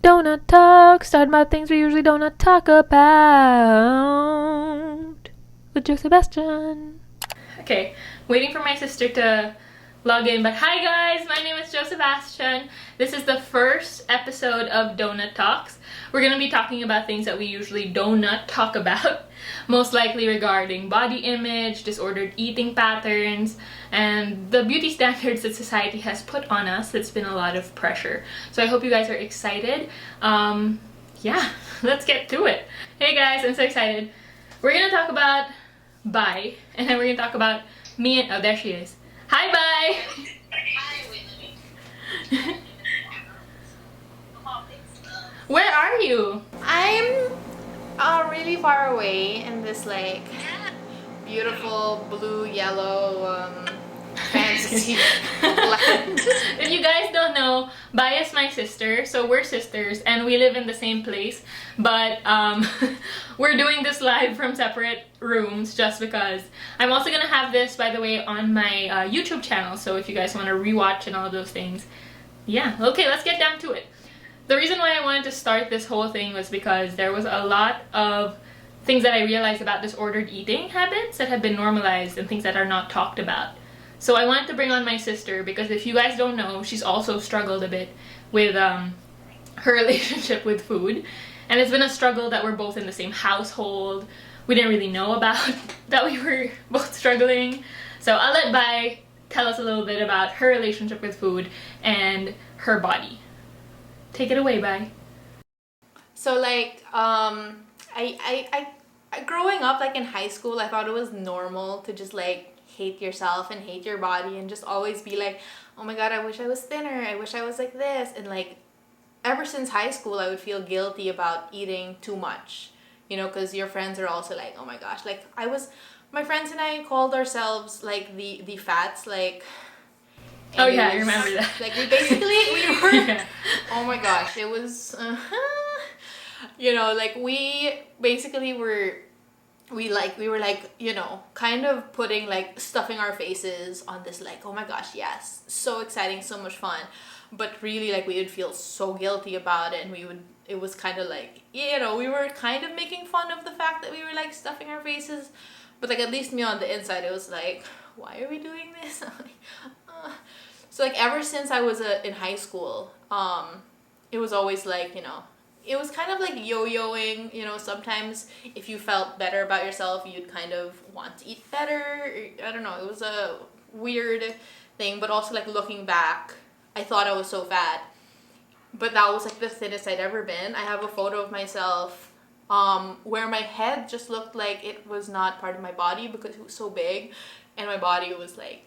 Donut Talk, talking about things we usually don't talk about. With Joe Sebastian. Okay, waiting for my sister to log in, but hi guys, my name is Joe Sebastian. This is the first episode of Donut Talks. We're going to be talking about things that we usually do not talk about, most likely regarding body image, disordered eating patterns, and the beauty standards that society has put on us. It's been a lot of pressure. So I hope you guys are excited. Yeah, let's get to it. Hey guys, I'm so excited. We're going to talk about Bai, and then we're going to talk about me and... Oh, there she is. Hi, Bai! Hi, Whitney. Where are you? I'm really far away in this like beautiful blue yellow fantasy land. If you guys don't know, Bai is my sister, so we're sisters and we live in the same place, but we're doing this live from separate rooms just because. I'm also gonna have this, by the way, on my YouTube channel, so if you guys want to rewatch and all those things. Yeah, okay, let's get down to it. The reason why I wanted to start this whole thing was because there was a lot of things that I realized about disordered eating habits that have been normalized and things that are not talked about. So I wanted to bring on my sister because if you guys don't know, she's also struggled a bit with her relationship with food. And it's been a struggle that we're both in the same household. We didn't really know about that we were both struggling. So I'll let Bai tell us a little bit about her relationship with food and her body. Take it away, Bai. So like I growing up like in high school, I thought it was normal to just like hate yourself and hate your body and just always be like, oh my god, I wish I was thinner, I wish I was like this. And like ever since high school I would feel guilty about eating too much, you know, because your friends are also like, oh my gosh, like my friends and I called ourselves like the fats, like. Oh yeah, I remember that. Like we were yeah. Oh my gosh, it was you know, like we basically were like, you know, kind of putting like stuffing our faces on this like, oh my gosh, yes, so exciting, so much fun, but really like we would feel so guilty about it, and it was kind of like, you know, we were kind of making fun of the fact that we were like stuffing our faces, but like at least me on the inside it was like, why are we doing this? So like ever since I was in high school, it was always like, you know, it was kind of like yo-yoing, you know, sometimes if you felt better about yourself, you'd kind of want to eat better. I don't know, it was a weird thing, but also like looking back, I thought I was so fat, but that was like the thinnest I'd ever been. I have a photo of myself where my head just looked like it was not part of my body because it was so big, and my body was like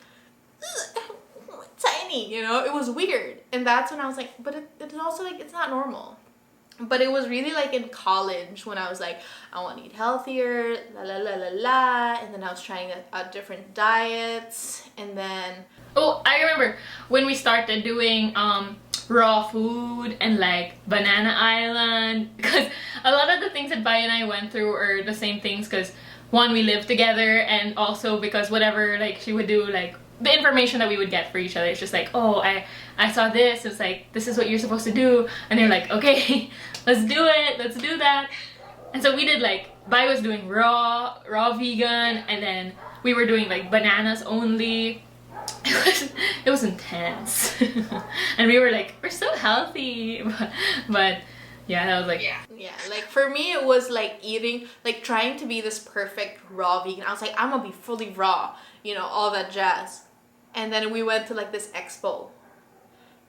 tiny, you know, it was weird. And that's when I was like, but it's also like, it's not normal. But it was really like in college when I was like, I want to eat healthier, la la la la la, and then I was trying out different diets, and then oh, I remember when we started doing raw food and like Banana Island, because a lot of the things that Bai and I went through are the same things, because one, we lived together, and also because whatever like she would do, like the information that we would get for each other, it's just like, oh, I saw this, it's like, this is what you're supposed to do, and they're like, okay, let's do it, let's do that. And so we did like, Bai was doing raw vegan, and then we were doing like bananas only. It was intense. And we were like, we're so healthy, but yeah, that was like, yeah, like for me it was like eating, like trying to be this perfect raw vegan. I was like, I'm gonna be fully raw, you know, all that jazz. And then we went to like this expo,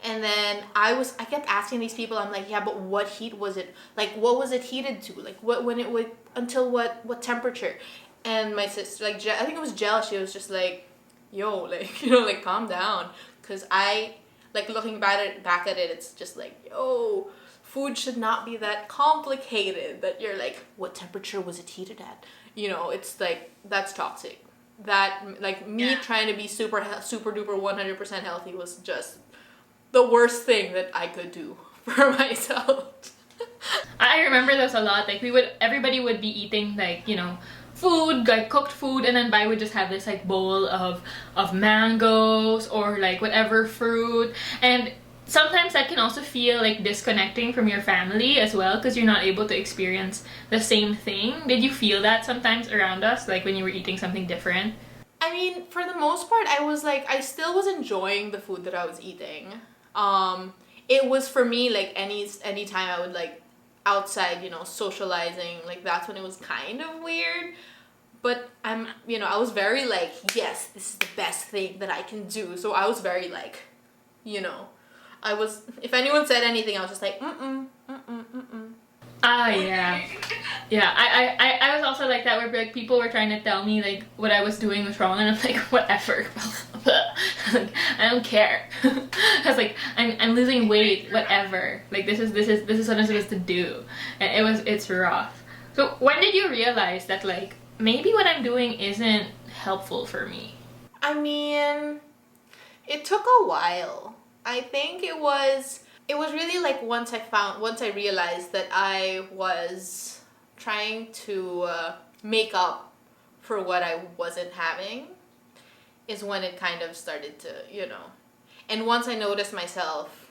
and then I kept asking these people, I'm like, yeah, but what heat was it, like what was it heated to, like what, when it would, until what temperature? And my sister, like I think it was Jell, she was just like, yo, like, you know, like calm down, because I like looking back at it, it's just like, yo, food should not be that complicated that you're like, what temperature was it heated at, you know, it's like, that's toxic. That like me trying to be super duper 100% healthy was just the worst thing that I could do for myself. I remember those a lot. Like everybody would be eating like, you know, food, like cooked food, and then Bai would just have this like bowl of mangoes or like whatever fruit, and sometimes that can also feel like disconnecting from your family as well, because you're not able to experience the same thing. Did you feel that sometimes around us, like when you were eating something different? I mean, for the most part, I still was enjoying the food that I was eating. It was for me like any time I would like outside, socializing, like that's when it was kind of weird. But I was very like, yes, this is the best thing that I can do. So I was very like, if anyone said anything, I was just like, Ah, yeah. Yeah, I was also like that, where like people were trying to tell me like what I was doing was wrong, and I'm like, whatever. Like, I don't care. I was like, I'm losing weight, whatever. Like this is what I'm supposed to do. And it's rough. So when did you realize that like maybe what I'm doing isn't helpful for me? I mean, it took a while. I think it was really like once I realized that I was trying to make up for what I wasn't having, is when it kind of started to, and once I noticed myself,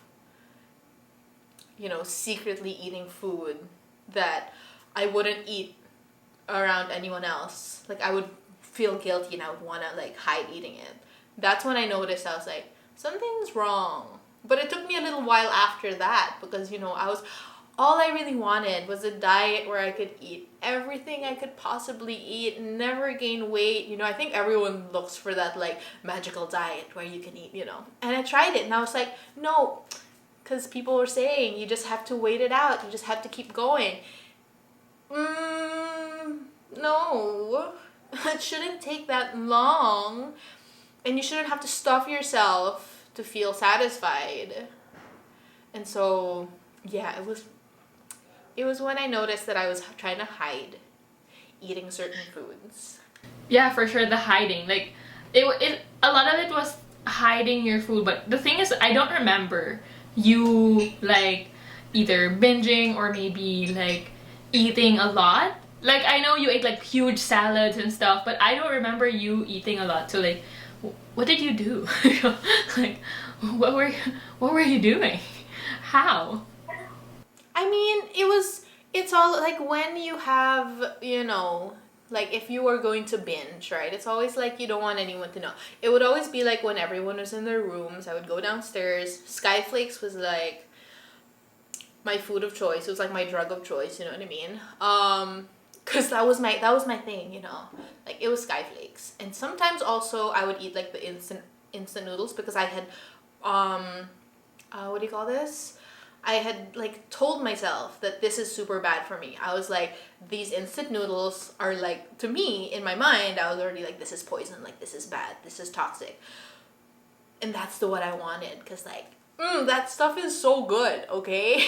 secretly eating food that I wouldn't eat around anyone else. Like I would feel guilty and I would want to like hide eating it. That's when I noticed, I was like, something's wrong. But it took me a little while after that, because all I really wanted was a diet where I could eat everything I could possibly eat and never gain weight. I think everyone looks for that like magical diet where you can eat, And I tried it and I was like, no, because people were saying you just have to wait it out. You just have to keep going. No, it shouldn't take that long, and you shouldn't have to stuff yourself to feel satisfied. And so, yeah, it was when I noticed that I was trying to hide eating certain foods. Yeah, for sure, the hiding. Like it a lot of it was hiding your food, but the thing is I don't remember you like either binging or maybe like eating a lot. Like I know you ate like huge salads and stuff, but I don't remember you eating a lot. So like what did you do? Like what were you doing? How? I mean, it's all like when you have, like if you were going to binge, right? It's always like you don't want anyone to know. It would always be like when everyone was in their rooms, I would go downstairs. Skyflakes was like my food of choice. It was like my drug of choice, you know what I mean? Cause that was my thing, Like it was Skyflakes. And sometimes also I would eat like the instant noodles, because I had what do you call this? I had like told myself that this is super bad for me. I was like, these instant noodles are like, to me, in my mind, I was already like, this is poison, like this is bad, this is toxic. And that's what I wanted, because like, that stuff is so good, okay?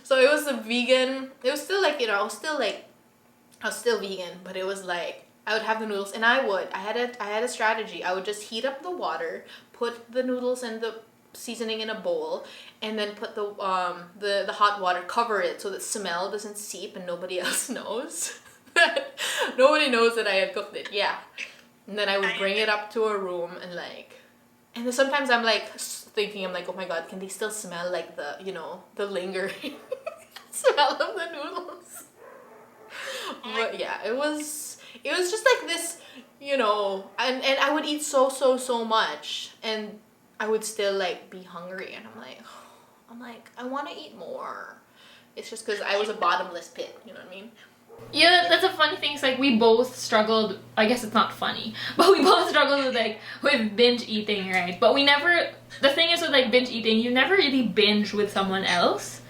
So it was a vegan, it was still like, I was still vegan, but it was like, I would have the noodles, and I had a strategy. I would just heat up the water, put the noodles and the seasoning in a bowl, and then put the hot water, cover it so that smell doesn't seep and nobody else knows. Nobody knows that I had cooked it. Yeah. And then I would bring it up to a room and then sometimes I'm like thinking, I'm like, oh my god, can they still smell like the lingering smell of the noodles? But yeah, it was just like this, and I would eat so much, and I would still like be hungry, and I'm like, I want to eat more. It's just because I was a bottomless pit, you know what I mean? Yeah, that's a funny thing. It's like we both struggled. I guess it's not funny, but we both struggled with binge eating, right? But we never. The thing is with like binge eating, you never really binge with someone else,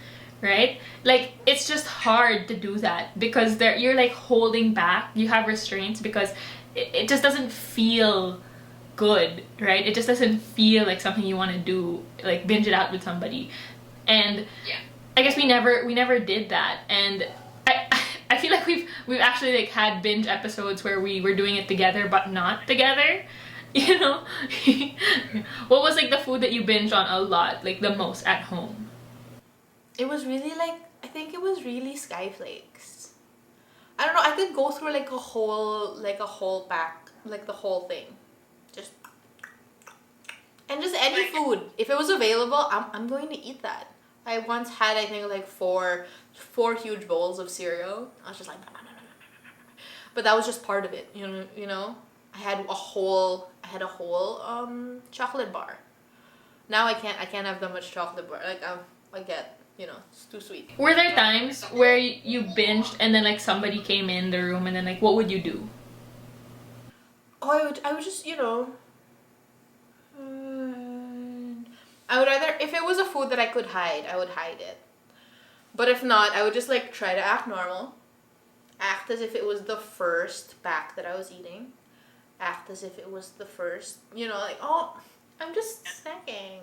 right? Like it's just hard to do that because you're like holding back. You have restraints because it just doesn't feel good, right? It just doesn't feel like something you want to do, like binge it out with somebody. And yeah, I guess we never did that. And I feel like we've actually like had binge episodes where we were doing it together but not together. What was like the food that you binged on a lot, like the most at home? It was really like, I think it was really Skyflakes. I don't know, I could go through like a whole pack, like the whole thing. Just, And just any food. If it was available, I'm going to eat that. I once had, I think, like four huge bowls of cereal. I was just like, but that was just part of it. You know. I had a whole chocolate bar. Now I can't have that much chocolate bar. Like I get, it's too sweet. Were there times where you binged and then like somebody came in the room and then like what would you do? Oh, I would just, I would either, if it was a food that I could hide, I would hide it. But if not, I would just like try to act normal. Act as if it was the first pack that I was eating. Act as if it was the first, like, oh, I'm just snacking.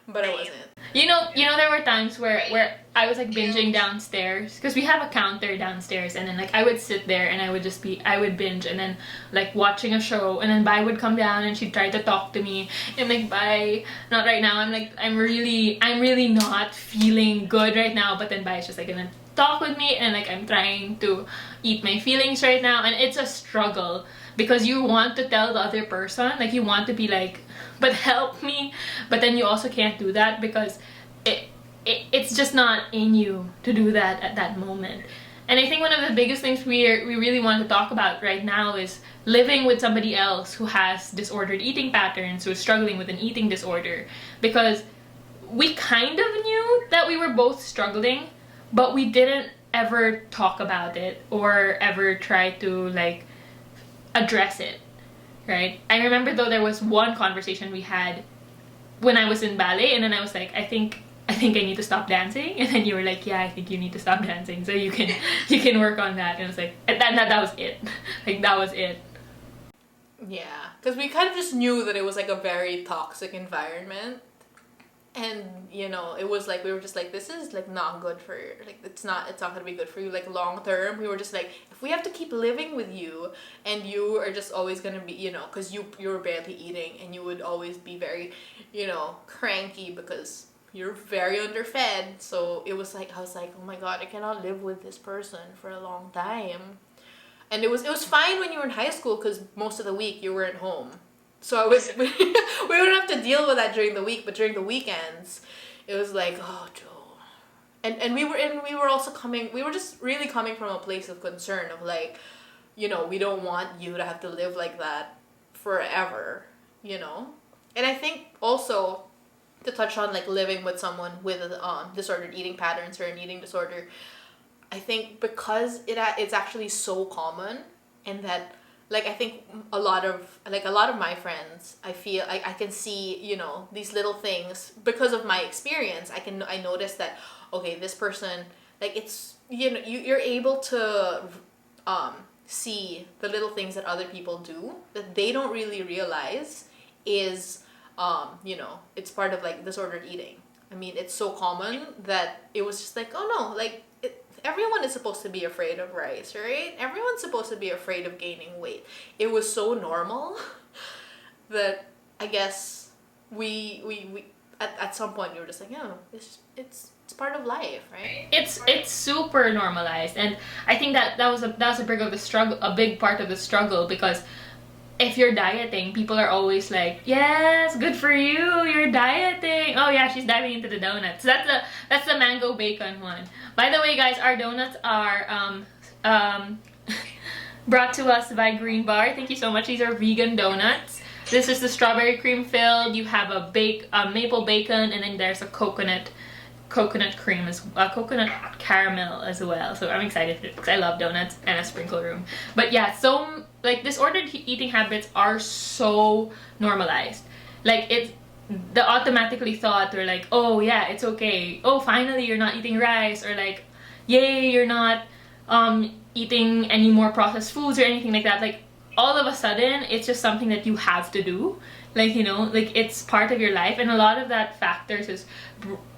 But I wasn't. You know, there were times where I was like binging downstairs because we have a counter downstairs, and then like I would sit there and I would binge, and then like watching a show, and then Bai would come down and she'd try to talk to me. And like, Bai, not right now. I'm really not feeling good right now. But then Bai is just like gonna talk with me, and like I'm trying to eat my feelings right now, and it's a struggle because you want to tell the other person, like you want to be like, but help me, but then you also can't do that because it's just not in you to do that at that moment. And I think one of the biggest things we really want to talk about right now is living with somebody else who has disordered eating patterns, who is struggling with an eating disorder, because we kind of knew that we were both struggling, but we didn't ever talk about it or ever try to like address it. Right? I remember though there was one conversation we had when I was in ballet, and then I was like, I think I need to stop dancing, and then you were like, yeah, I think you need to stop dancing so you can work on that. And I was like, that was it. Like that was it. Yeah, because we kind of just knew that it was like a very toxic environment, and it was like we were just like, this is like not good for you. Like it's not gonna be good for you like long term. We were just like, if we have to keep living with you and you are just always gonna be, because you were barely eating and you would always be very, cranky because you're very underfed. So it was like, I was like, oh my god, I cannot live with this person for a long time. And it was fine when you were in high school because most of the week you weren't home. So we wouldn't have to deal with that during the week, but during the weekends, it was like, oh, Joe. And we were just really coming from a place of concern of like, we don't want you to have to live like that forever, And I think also to touch on like living with someone with disordered eating patterns or an eating disorder, I think because it's actually so common, and that like I think a lot of my friends, I feel I can see, these little things because of my experience. I notice that, okay, this person, like it's, you're able to see the little things that other people do that they don't really realize is it's part of like disordered eating. I mean, it's so common that it was just like, oh no, like everyone is supposed to be afraid of rice, right? Everyone's supposed to be afraid of gaining weight. It was so normal that I guess we at some point we were just like, it's part of life, right? It's super normalized, and I think that was a big part of the struggle, because if you're dieting, people are always like, yes, good for you, you're dieting. Oh yeah, she's diving into the donuts. That's the mango bacon one. By the way, guys, our donuts are brought to us by Greenbar. Thank you so much. These are vegan donuts. This is the strawberry cream filled. You have a maple bacon, and then there's a coconut cream, coconut caramel as well. So I'm excited because I love donuts and a sprinkle room. But yeah, so like disordered eating habits are so normalized. Like it's the automatically thought, or like, oh yeah, it's okay. Oh, finally you're not eating rice, or like, yay, you're not eating any more processed foods or anything like that. Like all of a sudden, it's just something that you have to do. Like, like it's part of your life, and a lot of that factors is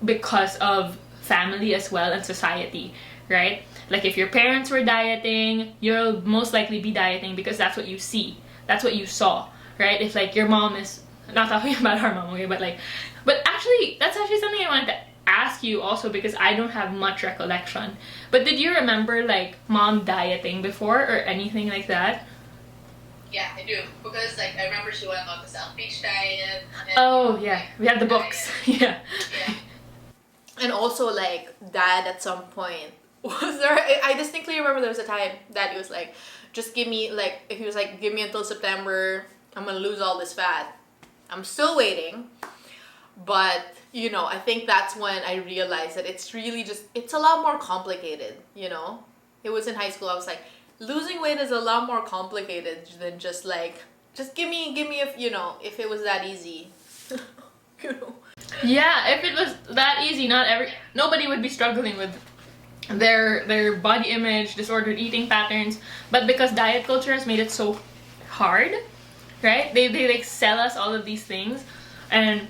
because of family as well and society, right? Like if your parents were dieting, you'll most likely be dieting because that's what you see, that's what you saw, right? If like your mom is, not talking about our mom, okay, but actually that's actually something I wanted to ask you also, because I don't have much recollection. But did you remember like mom dieting before or anything like that? Yeah, I do. Because, like, I remember she went on the self-page diet. And, Oh, yeah. We have the books. Yeah. Yeah. And also, like, Dad at some point was there. I distinctly remember there was a time that he was like, just give me, like, he was like, give me until September. I'm gonna lose all this fat. I'm still waiting. But, you know, I think that's when I realized that it's really just, it's a lot more complicated, you know? It was in high school. I was like, losing weight is a lot more complicated than just like, just give me if, you know, if it was that easy. You know? Yeah, if it was that easy, nobody would be struggling with their body image, disordered eating patterns. But because diet culture has made it so hard, right? They like sell us all of these things, and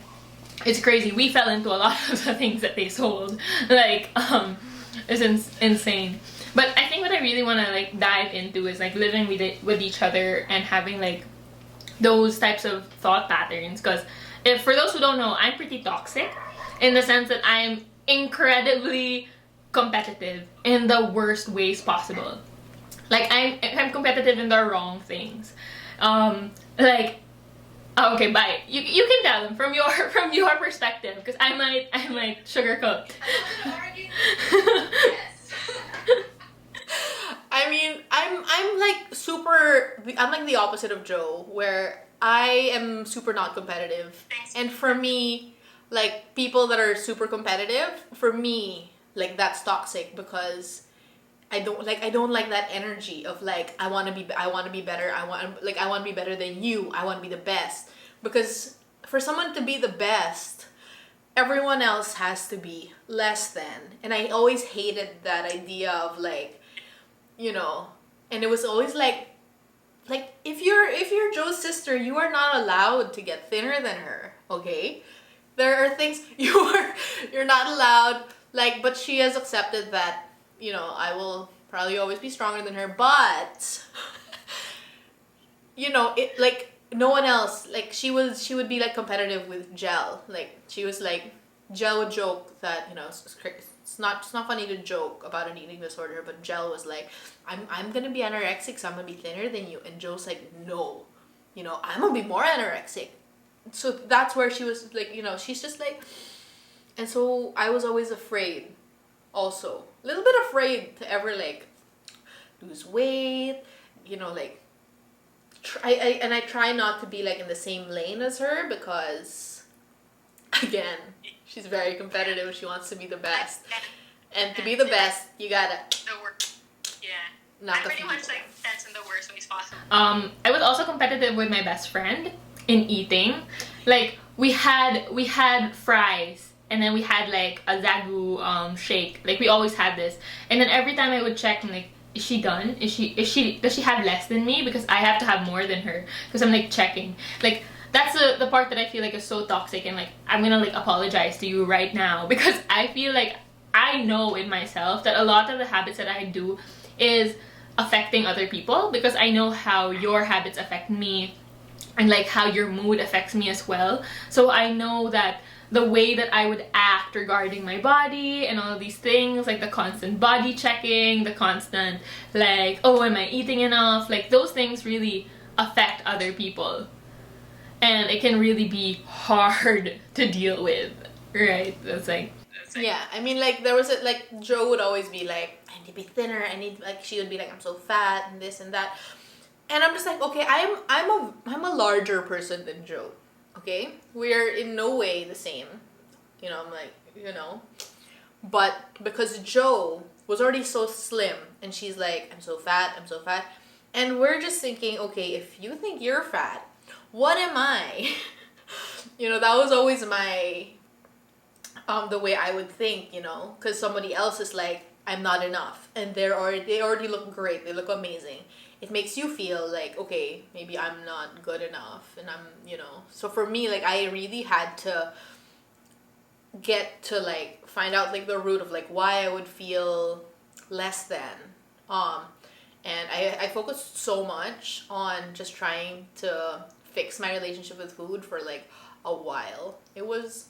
it's crazy. We fell into a lot of the things that they sold. Like, it's insane. But I think what I really want to like dive into is like living with each other and having like those types of thought patterns. Because if for those who don't know, I'm pretty toxic in the sense that I'm incredibly competitive in the worst ways possible. Like I'm competitive in the wrong things. Like, oh, okay, bye. You can tell them from your perspective, because I might sugarcoat. Yes. I mean, I'm like super. I'm like the opposite of Joe, where I am super not competitive. And for me, like people that are super competitive, for me, like that's toxic because I don't like that energy of like I want to be better. I want to be better than you. I want to be the best. Because for someone to be the best, everyone else has to be less than. And I always hated that idea of like, you know, and it was always like if you're Joe's sister, you are not allowed to get thinner than her, okay? There are things you're not allowed, like, but she has accepted that, you know, I will probably always be stronger than her, but you know, it like no one else, like she would be like competitive with Gel. Like she was like, Gel would joke that, you know, it's not funny to joke about an eating disorder, but Gel was like, I'm gonna be anorexic, so I'm gonna be thinner than you, and Joe's like, no, you know, I'm gonna be more anorexic. So that's where she was like, you know, she's just like, and so I was always afraid, also a little bit afraid to ever like lose weight, you know, like I try not to be like in the same lane as her because, again, she's very competitive. She wants to be the best, and to be the best, you gotta Yeah. not I'm the pretty much people. like that's in the worst ways possible. I was also competitive with my best friend in eating. Like we had fries, and then we had like a Zagu shake. Like we always had this, and then every time I would check, I'm like, is she done? Does she have less than me? Because I have to have more than her. Because I'm like checking. Like that's the part that I feel like is so toxic, and like I'm gonna like apologize to you right now, because I feel like I know in myself that a lot of the habits that I do is affecting other people, because I know how your habits affect me and like how your mood affects me as well. So I know that the way that I would act regarding my body and all of these things, like the constant body checking, the constant like, oh, am I eating enough? Like those things really affect other people. And it can really be hard to deal with, right? That's like, Yeah, I mean, like there was like Joe would always be like, I need to be thinner. I need, like, she would be like, I'm so fat and this and that, and I'm just like, okay, I'm a larger person than Joe. Okay, we're in no way the same. You know, I'm like, you know, but because Joe was already so slim, and she's like, I'm so fat, and we're just thinking, okay, if you think you're fat, what am I? You know, that was always my the way I would think, you know, because somebody else is like, I'm not enough, and they already look great, they look amazing. It makes you feel like, okay, maybe I'm not good enough, and I'm, you know. So for me, like, I really had to get to like find out like the root of like why I would feel less than, and I focused so much on just trying to fix my relationship with food for like a while. It was,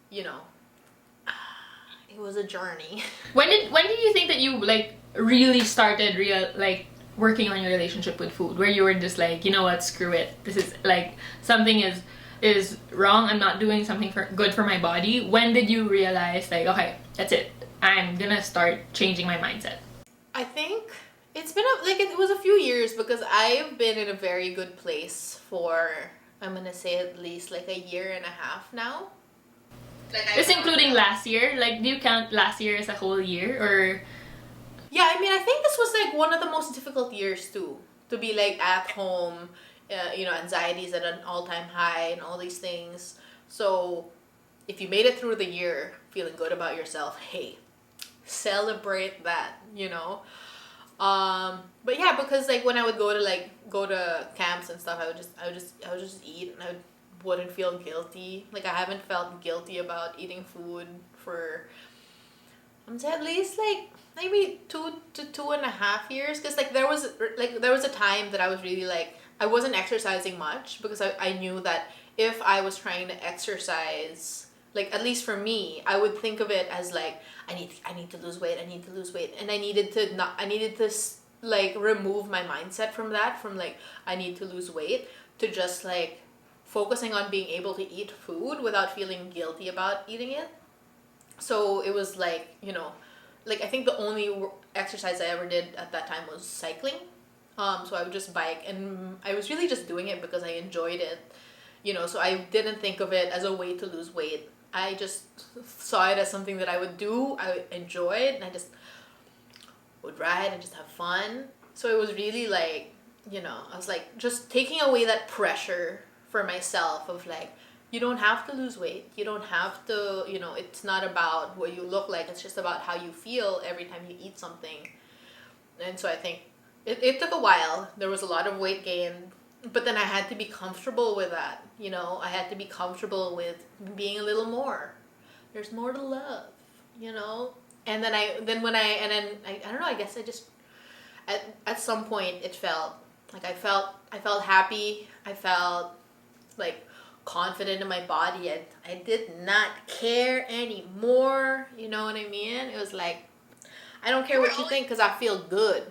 you know, it was a journey. when did you think that you like really started working on your relationship with food, where you were just like, you know what, screw it, this is like, something is wrong, I'm not doing something good for my body? When did you realize like, okay, that's it, I'm gonna start changing my mindset? I think it's been it was a few years, because I've been in a very good place for, I'm gonna say, at least like a year and a half now. This including last year? Like, do you count last year as a whole year, or? Yeah, I mean, I think this was like one of the most difficult years too, to be like at home, anxieties at an all-time high and all these things. So if you made it through the year feeling good about yourself, hey, celebrate that, but yeah, because like when I would go to camps and stuff, I would just eat, and I wouldn't feel guilty. Like, I haven't felt guilty about eating food for, I'm saying, at least like maybe 2 to 2.5 years, because like there was a time that I was really like, I wasn't exercising much, because I knew that if I was trying to exercise, like, at least for me, I would think of it as like, I need to lose weight, and I needed to like remove my mindset from that, from like, I need to lose weight, to just like focusing on being able to eat food without feeling guilty about eating it. So it was like, like, I think the only exercise I ever did at that time was cycling. So I would just bike, and I was really just doing it because I enjoyed it, so I didn't think of it as a way to lose weight. I just saw it as something that I would do, I would enjoy it, and I just would ride and just have fun. So it was really like, I was like just taking away that pressure for myself of like, you don't have to lose weight, you don't have to, it's not about what you look like, it's just about how you feel every time you eat something. And so I think it took a while. There was a lot of weight gain, but then I had to be comfortable with that. I had to be comfortable with being a little more. There's more to love, And then I don't know, I guess I just, at some point it felt like I felt happy. I felt like confident in my body. I did not care anymore. You know what I mean? It was like, I don't care what you think, because I feel good.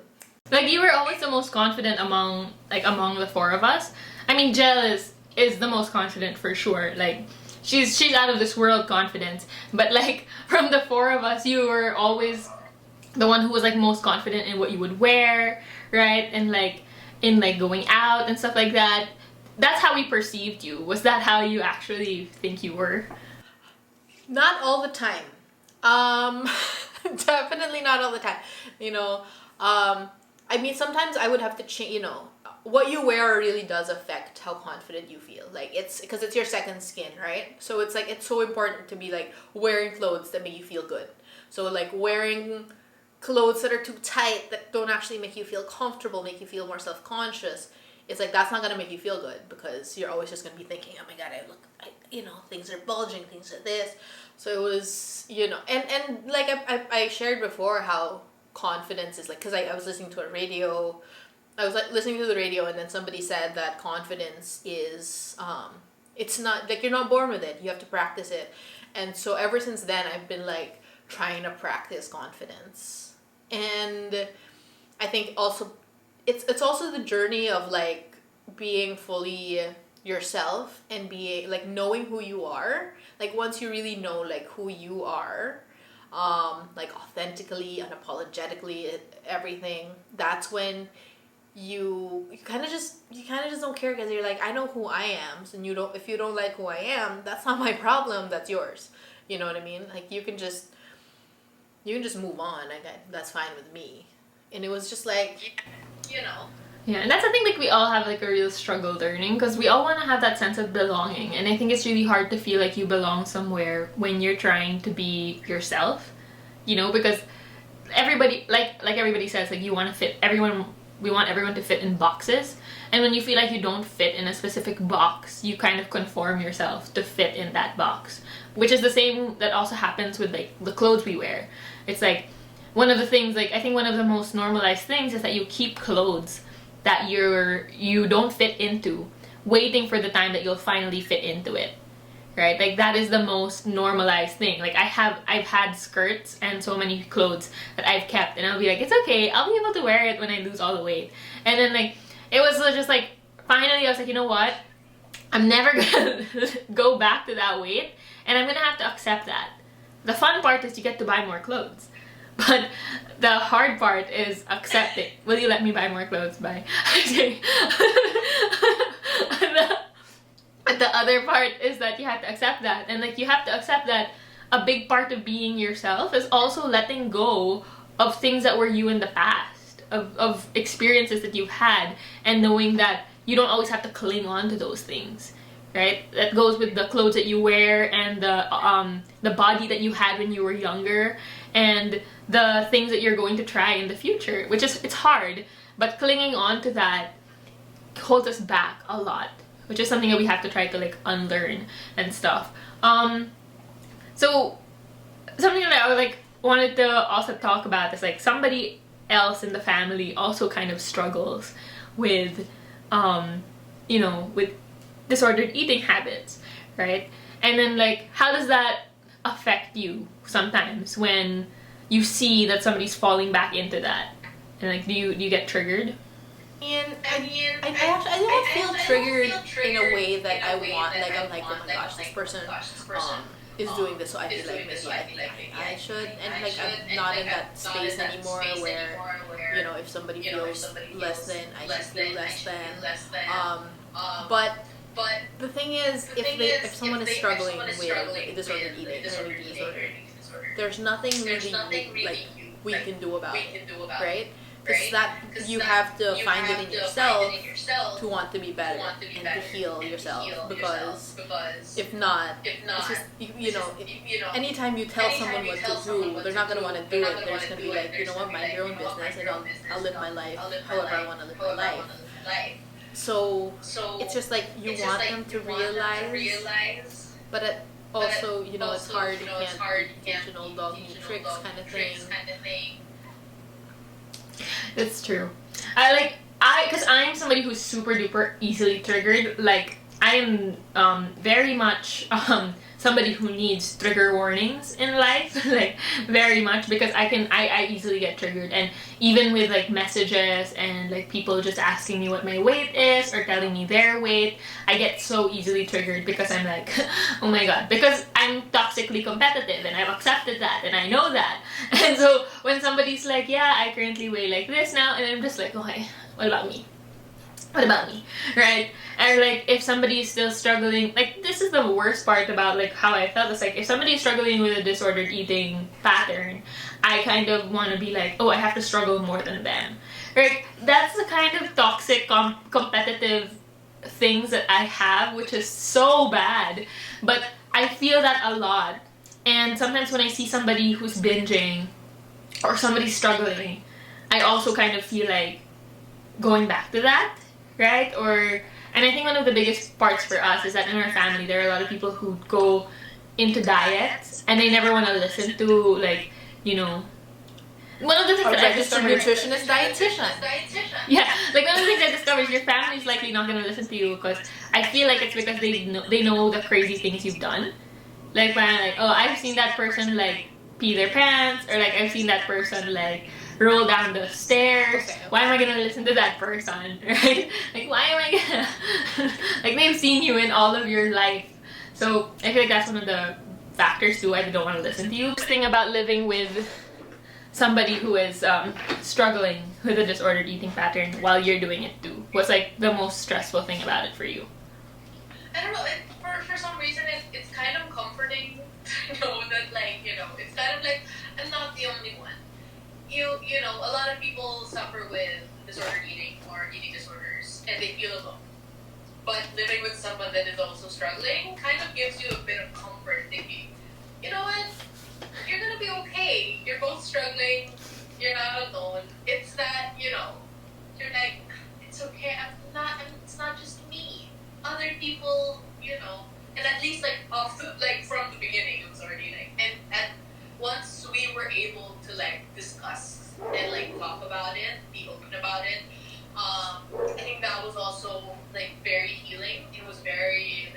Like, you were always the most confident among the four of us. I mean, Jel is the most confident for sure. Like, she's out of this world confidence. But like, from the four of us, you were always the one who was like most confident in what you would wear, right? And like in like going out and stuff like that. That's how we perceived you. Was that how you actually think you were? Not all the time. Definitely not all the time. I mean, sometimes I would have to change, what you wear really does affect how confident you feel. Like, it's because it's your second skin, right? So it's like, it's so important to be like wearing clothes that make you feel good. So like wearing clothes that are too tight, that don't actually make you feel comfortable, make you feel more self-conscious. It's like, that's not going to make you feel good, because you're always just going to be thinking, oh my god, things are bulging, things are this. So it was, and like I shared before how confidence is like, because I was listening to a radio, I was like listening to the radio, and then somebody said that confidence is, it's not, like, you're not born with it, you have to practice it. And so ever since then, I've been like trying to practice confidence. And I think also, it's also the journey of like being fully yourself, and being like knowing who you are. Like, once you really know like who you are, like authentically, unapologetically, everything, that's when you kind of just don't care, because you're like, I know who I am. So if you don't like who I am, that's not my problem, that's yours. You know what I mean? Like, you can just move on. Like, that's fine with me. And it was just like, Yeah, and that's the thing, like, we all have like a real struggle learning, because we all want to have that sense of belonging, and I think it's really hard to feel like you belong somewhere when you're trying to be yourself, because everybody, like everybody says, like, you want to fit everyone, we want everyone to fit in boxes, and when you feel like you don't fit in a specific box, you kind of conform yourself to fit in that box, which is the same that also happens with like the clothes we wear. It's like, one of the things, like, I think one of the most normalized things is that you keep clothes that you don't fit into, waiting for the time that you'll finally fit into it, right? Like that is the most normalized thing. Like I've had skirts and so many clothes that I've kept, and I'll be like, it's okay, I'll be able to wear it when I lose all the weight. And then like it was just like finally I was like, you know what, I'm never gonna go back to that weight, and I'm gonna have to accept that. The fun part is you get to buy more clothes, but the hard part is accepting. Will you let me buy more clothes? Bye. The other part is that you have to accept that, and like you have to accept that a big part of being yourself is also letting go of things that were you in the past, of experiences that you've had, and knowing that you don't always have to cling on to those things, right? That goes with the clothes that you wear, and the body that you had when you were younger, and the things that you're going to try in the future, which is, it's hard, but clinging on to that holds us back a lot, which is something that we have to try to like unlearn and stuff. So something that I like wanted to also talk about is like somebody else in the family also kind of struggles with you know, with disordered eating habits, right? And then like how does that affect you sometimes when you see that somebody's falling back into that, and like do you get triggered? And I don't feel triggered in a way that I want. Like I'm like, oh my gosh, this person is doing this, so I feel like maybe I should. And like I'm not in that space anymore where, you know, if somebody feels less than, I should feel less than. But the thing is, if someone is struggling with disordered eating or an eating disorder, there's nothing really like we can do about it, right? It's that you have to find it in yourself to want to be better and to heal yourself, because if not, it's just, you know, anytime you tell someone what to do, they're not going to want to do it. They're just going to be like, you know what, mind your own business, and I'll live my life however I want to live my life. So it's just like you want them to realize, but also, you know, it's hard, you can't teach an old dog new tricks kind of thing. It's true. Because I'm somebody who's super duper easily triggered. Like, I am very much somebody who needs trigger warnings in life, like very much, because I easily get triggered. And even with like messages and like people just asking me what my weight is or telling me their weight, I get so easily triggered because I'm like, oh my god, because I'm toxically competitive and I've accepted that and I know that. And so when somebody's like, yeah, I currently weigh like this now, and I'm just like, okay, what about me? What about me? Right? And like if somebody is still struggling, like this is the worst part about like how I felt. It's like if somebody is struggling with a disordered eating pattern, I kind of want to be like, oh, I have to struggle more than them. Right? That's the kind of toxic competitive things that I have, which is so bad. But I feel that a lot. And sometimes when I see somebody who's binging or somebody struggling, I also kind of feel like going back to that. Right? And I think one of the biggest parts for us is that in our family there are a lot of people who go into diets and they never want to listen to, like, you know, one of the things that I discovered, nutritionist, dietitian. Yeah, like one of the things I discovered is your family's likely not going to listen to you, because I feel like it's because they know the crazy things you've done. Like when I'm like, oh, I've seen that person like pee their pants, or like I've seen that person like roll down the stairs. Okay. Why am I gonna listen to that person, right? Like, why am I gonna like, they've seen you in all of your life. So I feel like that's one of the factors too why they don't want to listen to you. The thing about living with somebody who is struggling with a disordered eating pattern while you're doing it too, what's like the most stressful thing about it for you? I don't know, for some reason it's kind of comforting to know that, like, you know, it's kind of like I'm not the only one. You know, a lot of people suffer with disordered eating or eating disorders, and they feel alone. But living with someone that is also struggling kind of gives you a bit of comfort, thinking, you know what, you're gonna be okay. You're both struggling. You're not alone. It's that, you know, you're like, it's okay. It's not just me. Other people, you know, and at least like from the beginning of disordered eating, and once we were able to like discuss and like talk about it, be open about it, I think that was also like very healing. It was very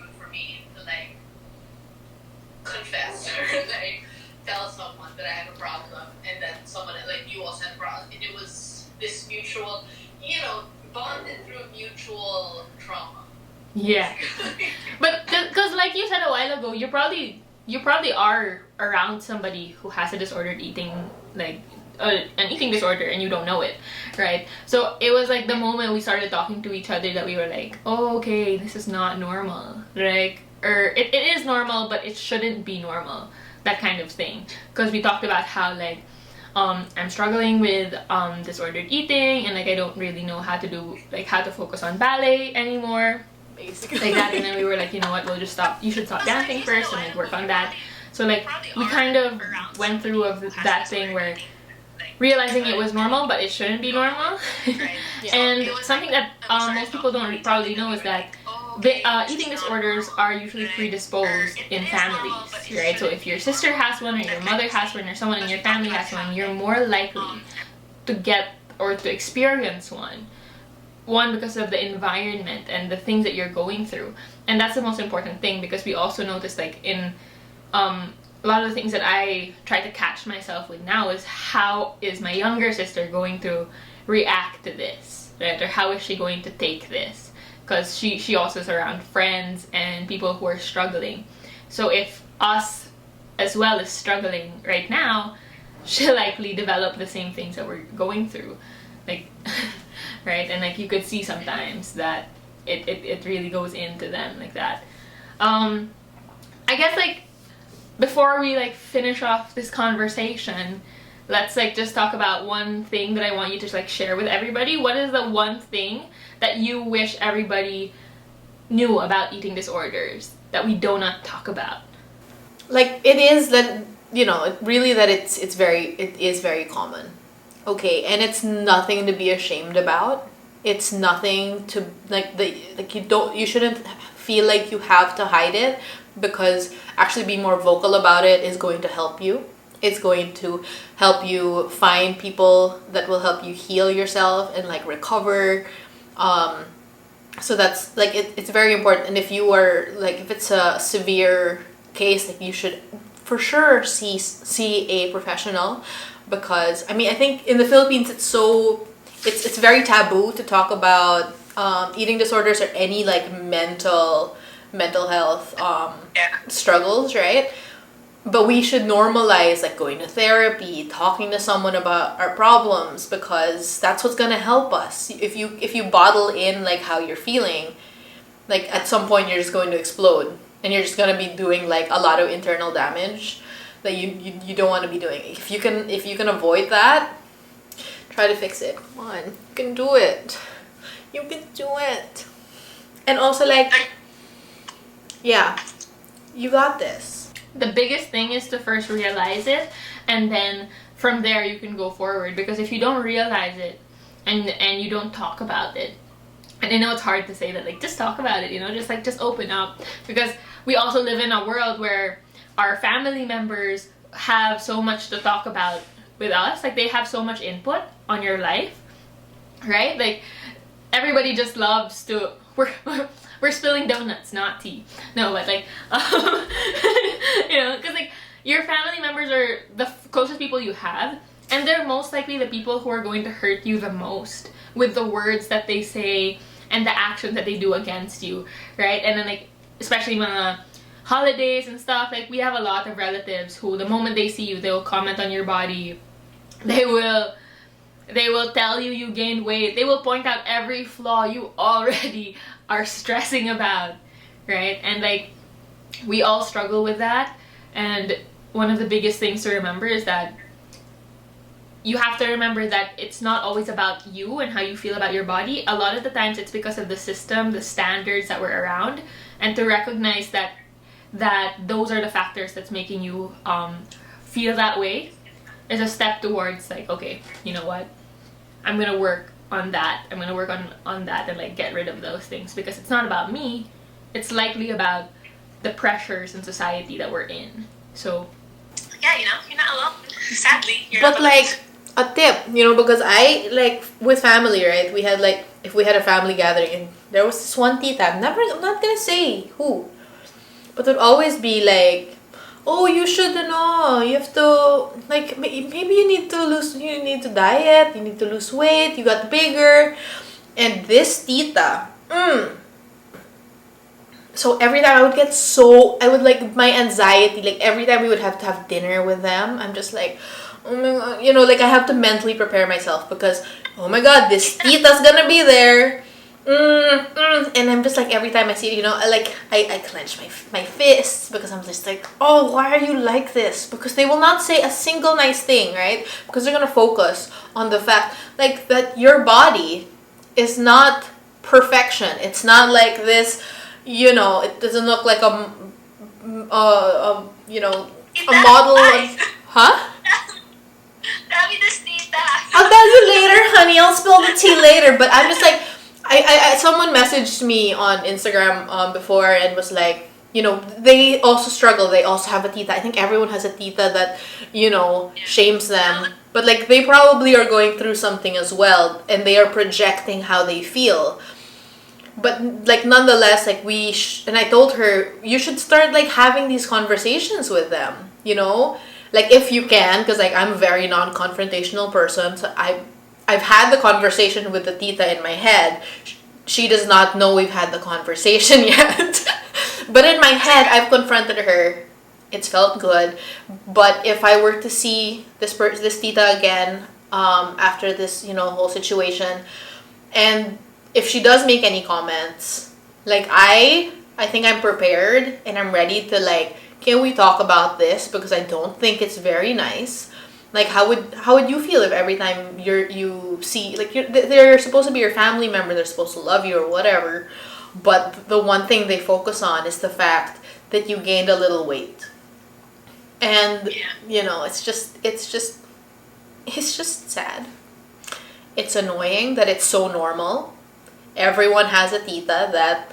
good for for me to like confess or like tell someone that I have a problem, and then someone like you also had a problem, and it was this mutual, bonded through mutual trauma. Yeah. But because like you said a while ago, you probably are around somebody who has a disordered eating, like an eating disorder, and you don't know it, right? So it was like the moment we started talking to each other that we were like, oh, okay, this is not normal, like, or it is normal, but it shouldn't be normal, that kind of thing. Because we talked about how like I'm struggling with disordered eating, and like I don't really know how to focus on ballet anymore, basically, like that. And then we were like, you know what, we'll just stop. You should stop dancing first and like work on that. So like we kind of went through that thing where realizing it was normal, but it shouldn't be normal. And something that most people don't probably know is that eating disorders are usually predisposed in families, right? So if your sister has one, or your mother has one, or someone in your family has one, you're more likely to get or to experience one. One, because of the environment and the things that you're going through. And that's the most important thing, because we also notice like in a lot of the things that I try to catch myself with now is how is my younger sister going to react to this, right? Or how is she going to take this? Because she also is around friends and people who are struggling. So if us as well is struggling right now, she'll likely develop the same things that we're going through. Like, right? And like you could see sometimes that it really goes into them like that. I guess like before we like finish off this conversation, let's like just talk about one thing that I want you to like share with everybody. What is the one thing that you wish everybody knew about eating disorders that we do not talk about? Like it is that, really that it is very common. Okay, and it's nothing to be ashamed about. It's nothing to you shouldn't feel like you have to hide it, because actually being more vocal about it is going to help you. It's going to help you find people that will help you heal yourself and like recover. So that's like it's very important. And if you are like, if it's a severe case, like you should for sure see a professional, because I think in the Philippines it's very taboo to talk about eating disorders or any like mental health struggles, right? But we should normalize like going to therapy, talking to someone about our problems, because that's what's gonna help us. If you bottle in like how you're feeling, like at some point you're just going to explode, and you're just gonna be doing like a lot of internal damage that you don't want to be doing. If you can avoid that, try to fix it. Come on, you can do it. You can do it. And also like, yeah, you got this. The biggest thing is to first realize it, and then from there you can go forward. Because if you don't realize it and you don't talk about it, and I know it's hard to say that, like, just talk about it, just open up, because we also live in a world where our family members have so much to talk about with us. Like, they have so much input on your life, right? Like, everybody just loves to we're spilling donuts, not tea. No, but like, because like your family members are the closest people you have, and they're most likely the people who are going to hurt you the most with the words that they say and the actions that they do against you, right? And then like, especially when holidays and stuff, like we have a lot of relatives who the moment they see you, they will comment on your body. They will tell you gained weight. They will point out every flaw you already are stressing about, right? And like, we all struggle with that. And one of the biggest things to remember is that you have to remember that it's not always about you and how you feel about your body. A lot of the times it's because of the system, the standards that were around, and to recognize that those are the factors that's making you feel that way is a step towards like, okay, you know what? I'm gonna work on that. I'm gonna work on that and like get rid of those things, because it's not about me. It's likely about the pressures in society that we're in. So yeah, you're not alone. Sadly, you're but not like a tip, because I like with family, right? If we had a family gathering, and there was this one tita. I'm not gonna say who, But it would always be like, oh, you should know. You have to, like, maybe you need to diet. You need to lose weight. You got bigger. And this tita, so every time I would like, my anxiety, like every time we would have to have dinner with them, I'm just like, oh my god, you know, like I have to mentally prepare myself because, oh my god, this tita's gonna be there. And I'm just like, every time I see it, you know, I clench my fists because I'm just like, oh, why are you like this? Because they will not say a single nice thing, right? Because they're gonna focus on the fact, like, that your body is not perfection. It's not like this, you know, it doesn't look like you know, a model. Huh? Tell me this, tita. I'll tell you later, honey. I'll spill the tea later. But I'm just like, someone messaged me on Instagram before and was like, you know, they also struggle. They also have a tita. I think everyone has a tita that, you know, shames them. But like, they probably are going through something as well, and they are projecting how they feel. But like, nonetheless, like and I told her, you should start like having these conversations with them, you know, like if you can, because like I'm a very non-confrontational person, so I've had the conversation with the tita in my head. She does not know we've had the conversation yet, but in my head I've confronted her. It's felt good. But if I were to see this tita again after this, you know, whole situation, and if she does make any comments, like I think I'm prepared and I'm ready to like, can we talk about this, because I don't think it's very nice. Like, how would you feel if every time you see, like, they're supposed to be your family member, they're supposed to love you or whatever, but the one thing they focus on is the fact that you gained a little weight. And you know, it's just sad. It's annoying that it's so normal. Everyone has a tita that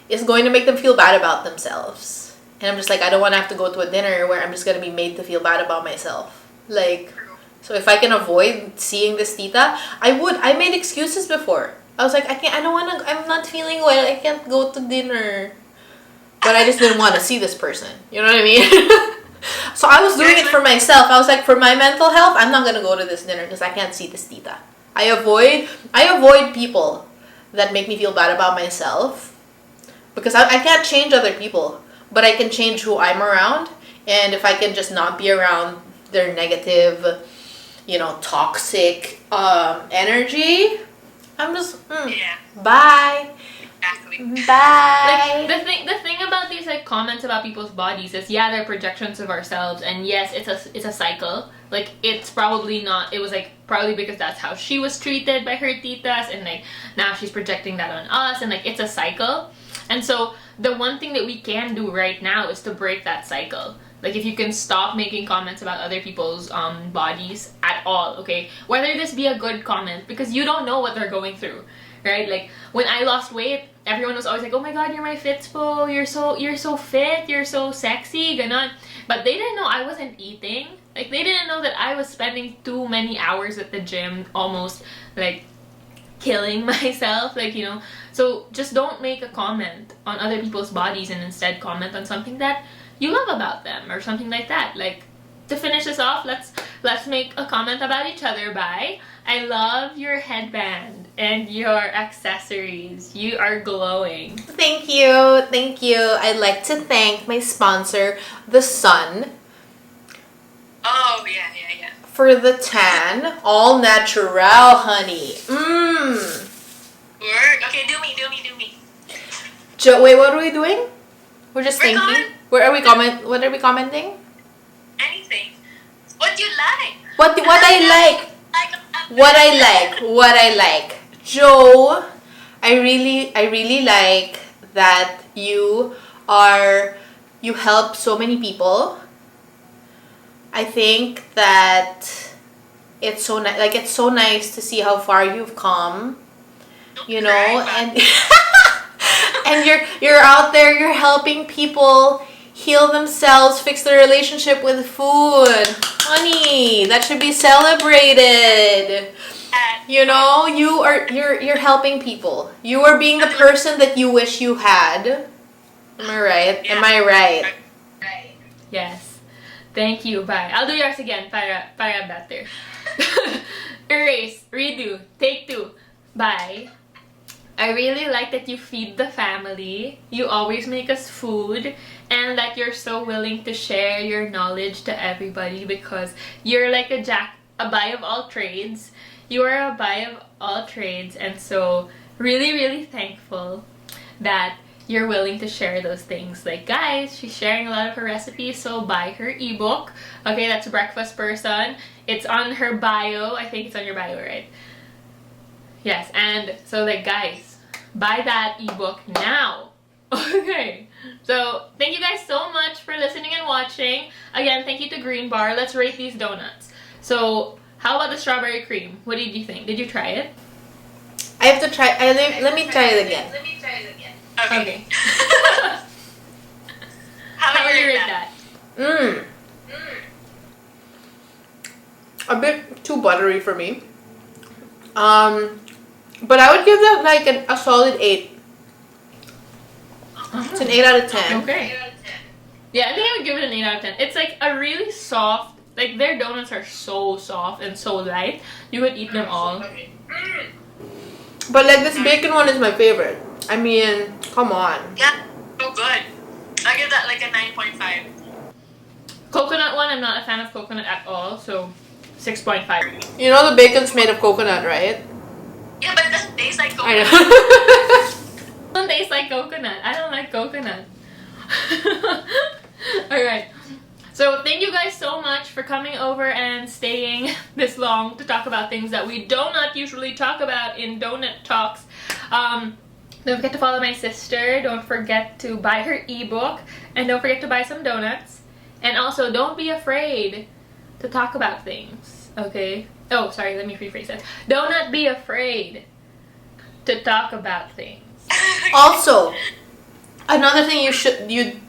is going to make them feel bad about themselves. And I'm just like, I don't want to have to go to a dinner where I'm just going to be made to feel bad about myself. Like, so if I can avoid seeing this tita, I would. I made excuses before. I was like, I'm not feeling well. I can't go to dinner. But I just didn't want to see this person. You know what I mean? So I was doing it for myself. I was like, for my mental health, I'm not going to go to this dinner because I can't see this tita. I avoid people that make me feel bad about myself, because I can't change other people, but I can change who I'm around. And if I can just not be around their negative, you know, toxic energy, I'm just bye. Exactly. Bye. Like, the thing about these like comments about people's bodies is, yeah, they're projections of ourselves, and yes, it's a cycle. Like, it's probably not. It was like probably because that's how she was treated by her titas, and like now she's projecting that on us, and like it's a cycle. And so the one thing that we can do right now is to break that cycle. Like, if you can stop making comments about other people's bodies at all, okay? Whether this be a good comment, because you don't know what they're going through, right? Like, when I lost weight, everyone was always like, oh my god, you're my fitspo, you're so fit, you're so sexy, ganon. But they didn't know I wasn't eating. Like, they didn't know that I was spending too many hours at the gym, almost like killing myself, like, you know. So just don't make a comment on other people's bodies, and instead comment on something that you love about them or something like that. Like, to finish this off, let's make a comment about each other. Bai, I love your headband and your accessories. You are glowing. Thank you. I'd like to thank my sponsor, The Sun, Oh, yeah. for the tan, all natural, honey. Work. Okay, do me. Wait, what are we doing? We're just thinking. What are we commenting? Anything. What you like? What I like. Joe, I really like that you help so many people. I think that it's so it's so nice to see how far you've come, you know, and and you're out there, you're helping people heal themselves, fix their relationship with food. Honey, that should be celebrated. You know, you're helping people. You are being the person that you wish you had. Am I right? Yeah. Am I right? Right. Yes. Thank you. Bye. I'll do yours again para better. Erase. Redo. Take 2. Bye. I really like that you feed the family. You always make us food. And that you're so willing to share your knowledge to everybody because you're like a Bai of all trades. You are a Bai of all trades. And so really, really thankful that you're willing to share those things. Like, guys, she's sharing a lot of her recipes, so buy her ebook. Okay, that's Breakfast Person. It's on her bio. I think it's on your bio, right? Yes, and so, like, guys, buy that ebook now. Okay, so thank you guys so much for listening and watching. Again, thank you to Greenbar. Let's rate these donuts. So, how about the strawberry cream? What did you think? Did you try it? I have to try. Let me try it again. Let me try it again. Okay. How would you rate that? A bit too buttery for me. But I would give that like a solid 8. It's an 8 out of 10. Okay. 8 out of 10. Yeah, I think I would give it an 8 out of 10. It's like a really soft, like their donuts are so soft and so light. You would eat them all. But like this bacon one is my favorite. I mean, come on. Yeah, so good. I give that like a 9.5. Coconut one, I'm not a fan of coconut at all, so 6.5. You know the bacon's made of coconut, right? Yeah, but it doesn't taste like I coconut. know. It doesn't taste like coconut. I don't like coconut. Alright. So thank you guys so much for coming over and staying this long to talk about things that we do not usually talk about in Donut Talks. Don't forget to follow my sister. Don't forget to buy her ebook. And don't forget to buy some donuts. And also, don't be afraid to talk about things. Okay? Oh, sorry. Let me rephrase that. Do not be afraid to talk about things. Also, another thing you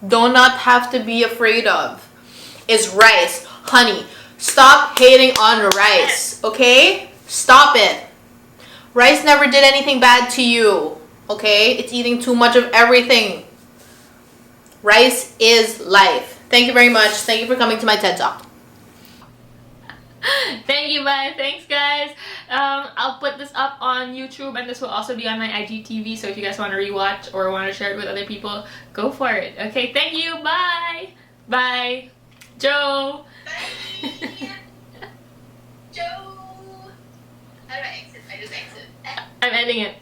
do not have to be afraid of is rice. Honey, stop hating on rice. Okay? Stop it. Rice never did anything bad to you. Okay? It's eating too much of everything. Rice is life. Thank you very much. Thank you for coming to my TED Talk. Thank you, bye. Thanks, guys. I'll put this up on YouTube, and this will also be on my IGTV, so if you guys want to rewatch or want to share it with other people, go for it. Okay, thank you. Bye. Bye. Joe. Bye. Joe. How do I exit? I just exit. I'm ending it.